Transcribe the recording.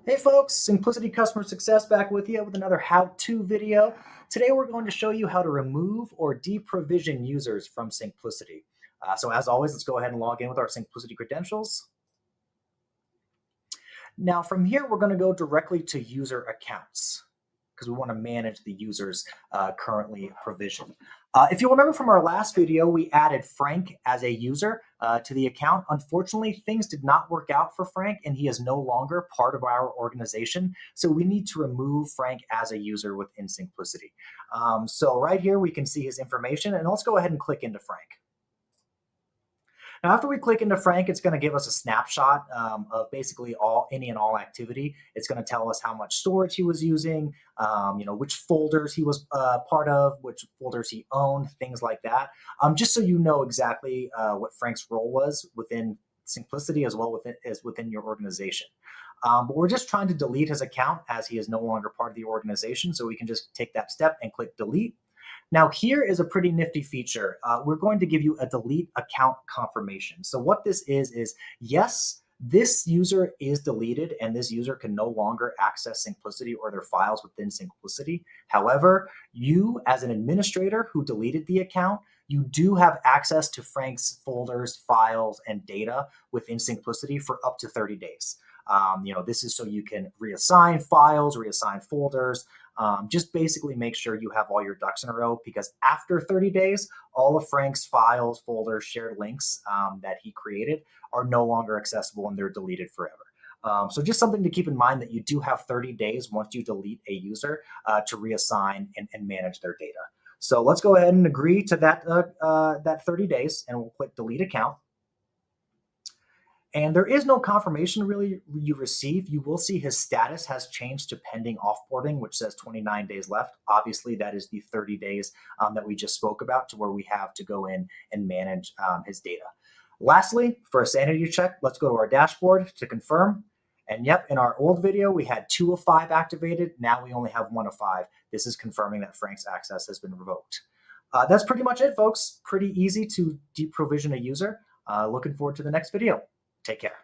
Hey folks, Simplicity Customer Success back with you with another how-to video. Today we're going to show you how to remove or deprovision users from Syncplicity. So as always, let's go ahead and log in with our Syncplicity credentials. Now from here, we're going to go directly to user accounts because we want to manage the users currently provisioned. If you remember from our last video, we added Frank as a user to the account. Unfortunately, things did not work out for Frank, and he is no longer part of our organization. So we need to remove Frank as a user within Syncplicity. So right here, we can see his information, and let's go ahead and click into Frank. Now, after we click into Frank, it's going to give us a snapshot of basically any and all activity. It's going to tell us how much storage he was using, which folders he was part of, which folders he owned, things like that. Just so you know exactly what Frank's role was within Syncplicity as well as within your organization. But we're just trying to delete his account as he is no longer part of the organization. So we can just take that step and click delete. Now here is a pretty nifty feature. We're going to give you a delete account confirmation. So what this is yes, this user is deleted and this user can no longer access Syncplicity or their files within Syncplicity. However, you as an administrator who deleted the account, you do have access to Frank's folders, files, and data within Syncplicity for up to 30 days. This is so you can reassign files, reassign folders, just basically make sure you have all your ducks in a row, because after 30 days, all of Frank's files, folders, shared links that he created are no longer accessible and they're deleted forever. So just something to keep in mind that you do have 30 days once you delete a user to reassign and manage their data. So let's go ahead and agree to that 30 days, and we'll click delete account. And there is no confirmation really you receive. You will see his status has changed to pending offboarding, which says 29 days left. Obviously, that is the 30 days that we just spoke about, to where we have to go in and manage his data. Lastly, for a sanity check, let's go to our dashboard to confirm. And yep, in our old video, we had 2 of 5 activated. Now we only have 1 of 5. This is confirming that Frank's access has been revoked. That's pretty much it, folks. Pretty easy to deprovision a user. Looking forward to the next video. Take care.